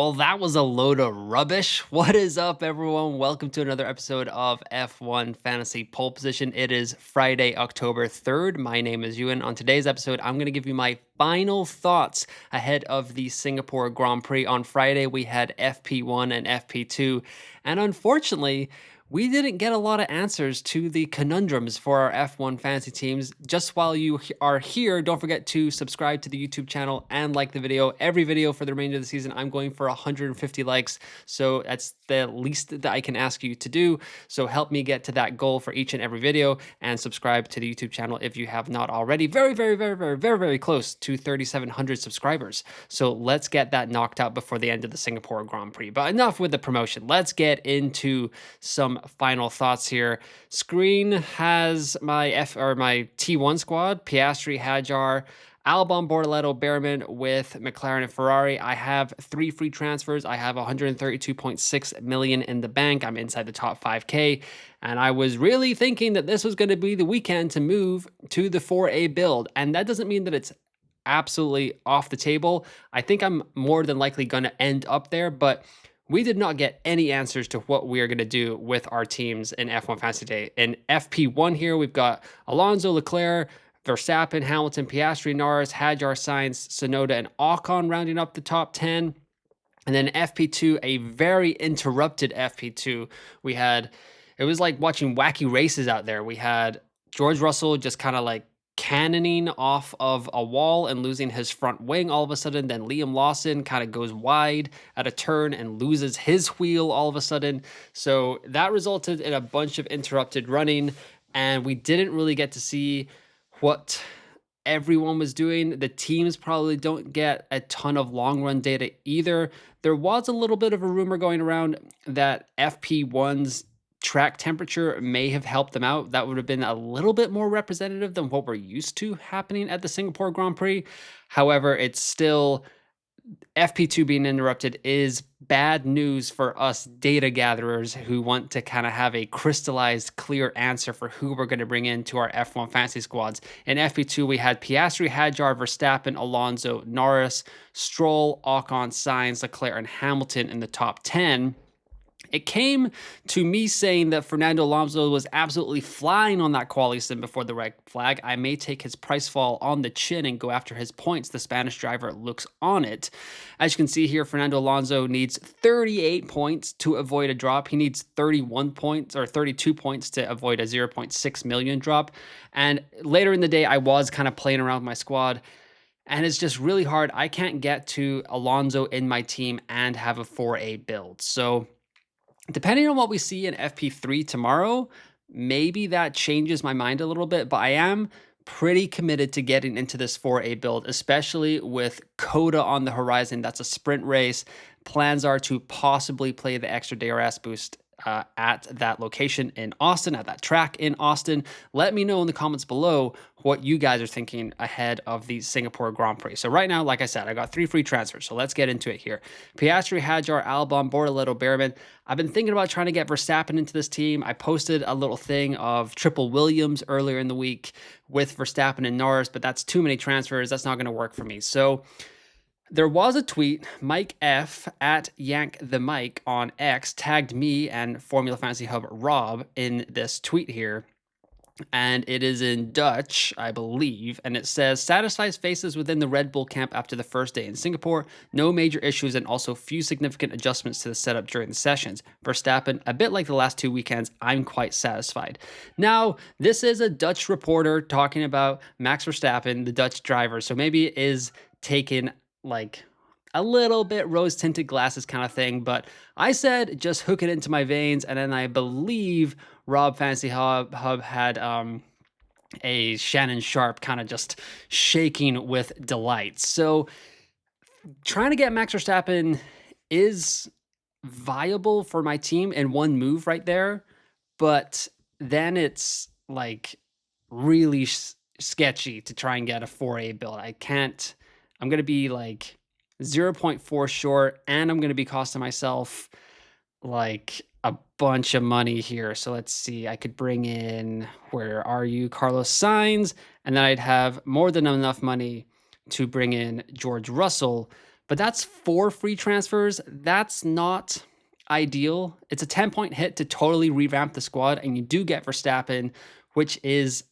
Well, that was a load of rubbish. What is up, everyone? Welcome to another episode of F1 Fantasy Pole Position. It is Friday, October 3rd. My name is Ewan. On today's episode, I'm going to give you my final thoughts ahead of the Singapore Grand Prix. On Friday, we had FP1 and FP2, and unfortunately, we didn't get a lot of answers to the conundrums for our F1 fantasy teams. Just while you are here, don't forget to subscribe to the YouTube channel and like the video. Every video for the remainder of the season, I'm going for 150 likes. So that's the least that I can ask you to do. So help me get to that goal for each and every video, and subscribe to the YouTube channel if you have not already. Very close to 3,700 subscribers. So let's get that knocked out before the end of the Singapore Grand Prix. But enough with the promotion. Let's get into some final thoughts here. Screen has my T1 squad: Piastri, Hadjar, Albon, Bortoleto, Behrman with McLaren and Ferrari. I have 3 free transfers. I have 132.6 million in the bank. I'm inside the top 5K, and I was really thinking that this was going to be the weekend to move to the 4A build, and that doesn't mean that it's absolutely off the table. I think I'm more than likely going to end up there, but we did not get any answers to what we are going to do with our teams in F1 Fantasy Day. In FP1 here, we've got Alonso, Leclerc, Verstappen, Hamilton, Piastri, Norris, Hadjar, Sainz, Tsunoda, and Ocon rounding up the top 10. And then FP2, a very interrupted FP2. It was like watching wacky races out there. We had George Russell just kind of like cannoning off of a wall and losing his front wing all of a sudden. Then Liam Lawson kind of goes wide at a turn and loses his wheel all of a sudden. So that resulted in a bunch of interrupted running, and we didn't really get to see what everyone was doing. The teams probably don't get a ton of long run data either. There was a little bit of a rumor going around that FP1's track temperature may have helped them out. That would have been a little bit more representative than what we're used to happening at the Singapore Grand Prix. However, it's still, FP2 being interrupted is bad news for us data gatherers who want to kind of have a crystallized, clear answer for who we're going to bring into our F1 fantasy squads. In FP2, we had Piastri, Hadjar, Verstappen, Alonso, Norris, Stroll, Ocon, Sainz, Leclerc, and Hamilton in the top 10. It came to me saying that Fernando Alonso was absolutely flying on that quali sim before the red flag. I may take his price fall on the chin and go after his points. The Spanish driver looks on it. As you can see here, Fernando Alonso needs 38 points to avoid a drop. He needs 31 points or 32 points to avoid a 0.6 million drop. And later in the day, I was kind of playing around with my squad, and it's just really hard. I can't get to Alonso in my team and have a 4A build. So depending on what we see in FP3 tomorrow, maybe that changes my mind a little bit, but I am pretty committed to getting into this 4A build, especially with Coda on the horizon. That's a sprint race. Plans are to possibly play the extra DRS boost at that location in Austin, at that track in Austin. Let me know in the comments below what you guys are thinking ahead of the Singapore Grand Prix. So right now, like I said, I got 3 free transfers, so let's get into it here. Piastri, Hadjar, Albon, Bortoleto, Behrman. I've been thinking about trying to get Verstappen into this team. I posted a little thing of triple Williams earlier in the week with Verstappen and Norris, but that's too many transfers. That's not going to work for me. So there was a tweet. Mike F at Yank the Mike on X tagged me and Formula Fantasy Hub Rob in this tweet here, and it is in Dutch, I believe, and it says, satisfies faces within the Red Bull camp after the first day in Singapore, no major issues and also few significant adjustments to the setup during the sessions. Verstappen, a bit like the last 2 weekends, I'm quite satisfied. Now, this is a Dutch reporter talking about Max Verstappen, the Dutch driver, so maybe it is taken like a little bit rose-tinted glasses kind of thing, but I said just hook it into my veins, and then I believe Rob Fantasy Hub had a Shannon Sharp kind of just shaking with delight. So trying to get Max Verstappen is viable for my team in one move right there, but then it's like really sketchy to try and get a 4A build. I'm going to be like 0.4 short, and I'm going to be costing myself like a bunch of money here. So let's see. I could bring in, where are you, Carlos Sainz, and then I'd have more than enough money to bring in George Russell. but that's 4 free transfers. That's not ideal. It's a 10-point hit to totally revamp the squad, and you do get Verstappen, which is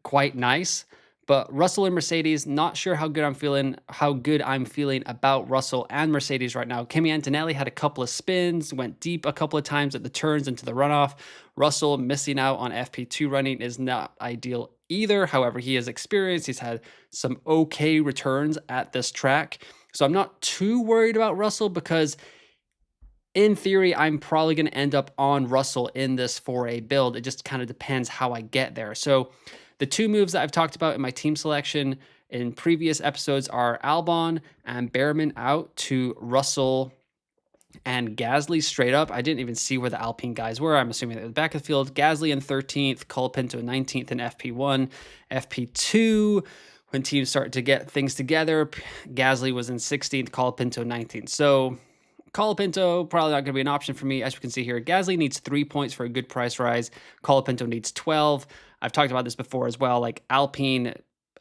quite nice. But Russell and Mercedes, not sure how good I'm feeling about Russell and Mercedes right now. Kimi Antonelli had a couple of spins, went deep a couple of times at the turns into the runoff. Russell missing out on FP2 running is not ideal either. However, he has experience. He's had some okay returns at this track. So I'm not too worried about Russell because in theory, I'm probably going to end up on Russell in this 4A build. It just kind of depends how I get there. So the 2 moves that I've talked about in my team selection in previous episodes are Albon and Behrman out to Russell and Gasly straight up. I didn't even see where the Alpine guys were. I'm assuming they were the back of the field. Gasly in 13th, Colapinto in 19th in FP1. FP2, when teams start to get things together, Gasly was in 16th, Colapinto 19th. So Colapinto, probably not going to be an option for me. As you can see here, Gasly needs 3 points for a good price rise. Colapinto needs 12. I've talked about this before as well. Like Alpine,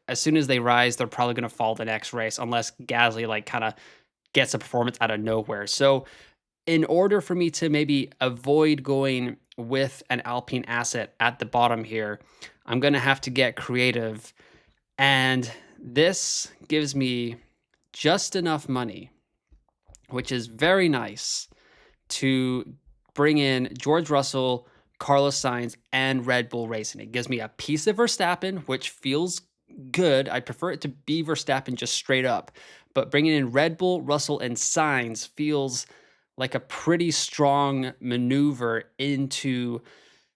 as soon as they rise, they're probably going to fall the next race unless Gasly like kind of gets a performance out of nowhere. So in order for me to maybe avoid going with an Alpine asset at the bottom here, I'm going to have to get creative. And this gives me just enough money, which is very nice, to bring in George Russell, Carlos Sainz, and Red Bull Racing. It gives me a piece of Verstappen, which feels good. I prefer it to be Verstappen just straight up, but bringing in Red Bull, Russell, and Sainz feels like a pretty strong maneuver into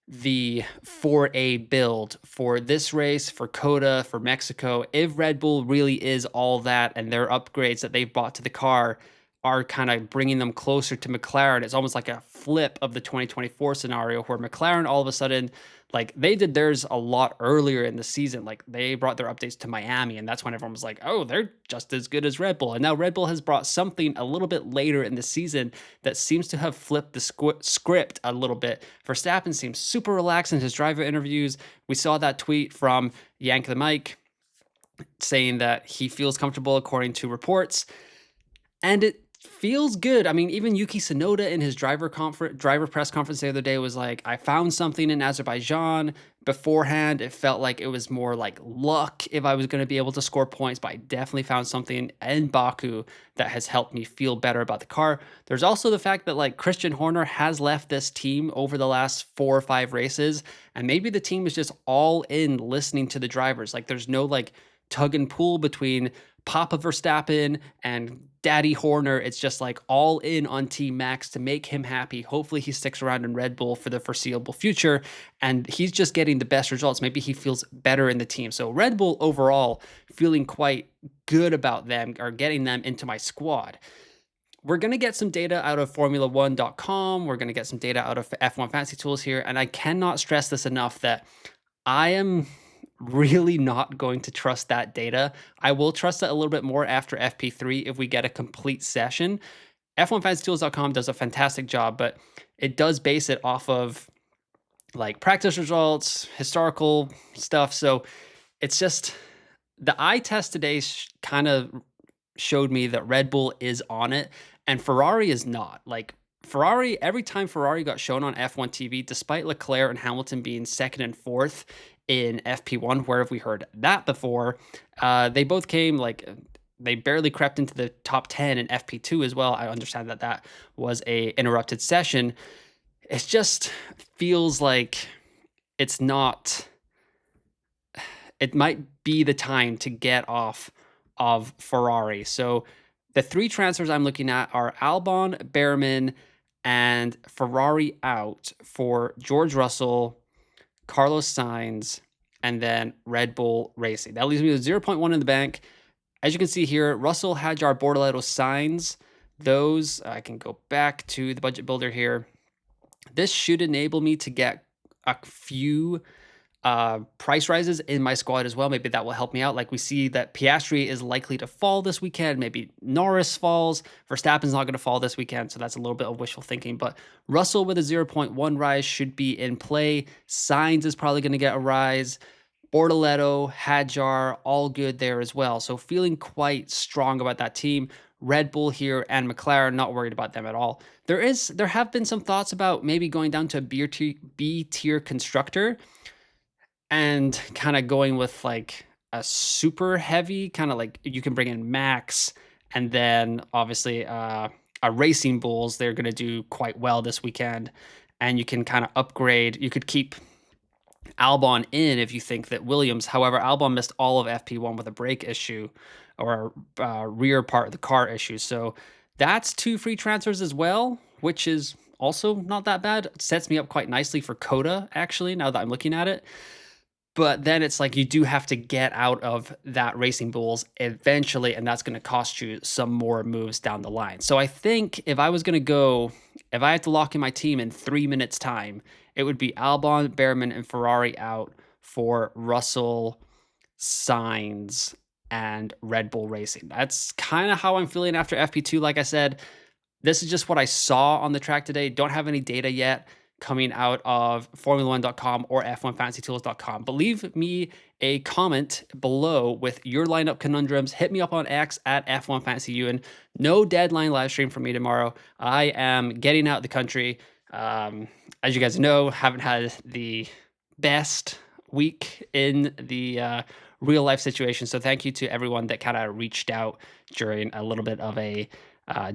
the 4A build for this race, for COTA, for Mexico. If Red Bull really is all that and their upgrades that they've brought to the car are kind of bringing them closer to McLaren, it's almost like a flip of the 2024 scenario where McLaren all of a sudden, like they did theirs a lot earlier in the season. Like they brought their updates to Miami, and that's when everyone was like, oh, they're just as good as Red Bull. And now Red Bull has brought something a little bit later in the season that seems to have flipped the script a little bit. Verstappen seems super relaxed in his driver interviews. We saw that tweet from Yank the Mike saying that he feels comfortable according to reports. And it feels good. I mean, even Yuki Tsunoda in his driver press conference the other day was like, I found something in Azerbaijan. Beforehand, it felt like it was more like luck if I was going to be able to score points, but I definitely found something in Baku that has helped me feel better about the car. There's also the fact that like Christian Horner has left this team over the last 4 or 5 races, and maybe the team is just all in listening to the drivers. Like there's no like tug and pull between Papa Verstappen and Daddy Horner. It's just like all in on Team Max to make him happy. Hopefully he sticks around in Red Bull for the foreseeable future, and he's just getting the best results. Maybe he feels better in the team. So Red Bull overall, feeling quite good about them or getting them into my squad. We're going to get some data out of Formula1.com. We're going to get some data out of F1 Fantasy Tools here, and I cannot stress this enough that I am really not going to trust that data. I will trust it a little bit more after FP3 if we get a complete session. F1FantasyTools.com does a fantastic job, but it does base it off of like practice results, historical stuff. So it's just the eye test today kind of showed me that Red Bull is on it and Ferrari is not. Like Ferrari, every time Ferrari got shown on F1 TV, despite Leclerc and Hamilton being second and fourth in FP1, where have we heard that before? They both came like they barely crept into the top 10 in FP2 as well. I understand that that was a interrupted session. It just feels like it's not. It might be the time to get off of Ferrari. So the 3 transfers I'm looking at are Albon, Behrman, and Ferrari out for George Russell, Carlos Sainz, and then Red Bull Racing. That leaves me with 0.1 in the bank. As you can see here, Russell, Hadjar, Bortoleto, Sainz. Those, I can go back to the budget builder here. This should enable me to get a few price rises in my squad as well. Maybe that will help me out. Like we see that Piastri is likely to fall this weekend. Maybe Norris falls. Verstappen's not going to fall this weekend, so that's a little bit of wishful thinking. But Russell with a 0.1 rise should be in play. Sainz is probably going to get a rise. Bortoleto, Hadjar, all good there as well. So feeling quite strong about that team. Red Bull here and McLaren, not worried about them at all. There have been some thoughts about maybe going down to a B tier constructor and kind of going with like a super heavy kind of like you can bring in Max and then obviously a Racing Bulls. They're going to do quite well this weekend, and you can kind of upgrade. You could keep Albon in if you think that Williams. However, Albon missed all of FP1 with a brake issue or rear part of the car issue. So that's 2 free transfers as well, which is also not that bad. It sets me up quite nicely for Coda, actually, now that I'm looking at it. But then it's like you do have to get out of that Racing Bulls eventually, and that's going to cost you some more moves down the line. So I think if I had to lock in my team in 3 minutes time, it would be Albon, Behrman, and Ferrari out for Russell, Sainz, and Red Bull Racing. That's kind of how I'm feeling after FP2. Like I said, this is just what I saw on the track today. Don't have any data yet coming out of Formula1.com or F1FantasyTools.com. But leave me a comment below with your lineup conundrums. Hit me up on X at F1FantasyEwan. No deadline live stream for me tomorrow. I am getting out of the country. As you guys know, haven't had the best week in the real life situation. So thank you to everyone that kind of reached out during a little bit of a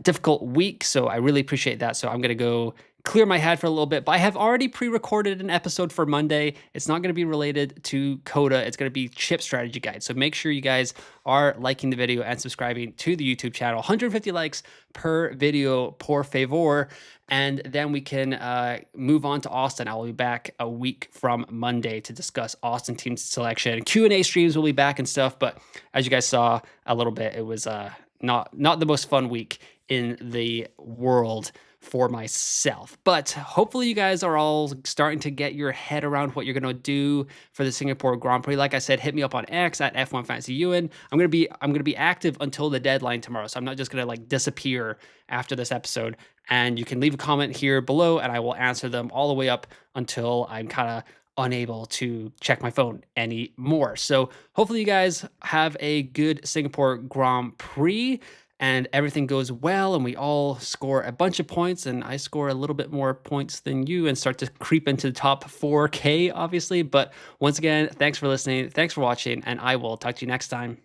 difficult week. So I really appreciate that. So I'm going to go clear my head for a little bit, but I have already pre-recorded an episode for Monday. It's not going to be related to Coda. It's going to be chip strategy guide. So make sure you guys are liking the video and subscribing to the YouTube channel. 150 likes per video, por favor. And then we can move on to Austin. I will be back a week from Monday to discuss Austin team selection. Q&A streams will be back and stuff. But as you guys saw a little bit, it was not the most fun week in the world for myself. But hopefully you guys are all starting to get your head around what you're going to do for the Singapore Grand Prix. Like I said, hit me up on X at F1FantasyEwan. I'm going to be active until the deadline tomorrow. So I'm not just going to like disappear after this episode. And you can leave a comment here below and I will answer them all the way up until I'm kind of unable to check my phone anymore. So hopefully you guys have a good Singapore Grand Prix and everything goes well and we all score a bunch of points and I score a little bit more points than you and start to creep into the top 4K, obviously. But once again, thanks for listening. Thanks for watching, and I will talk to you next time.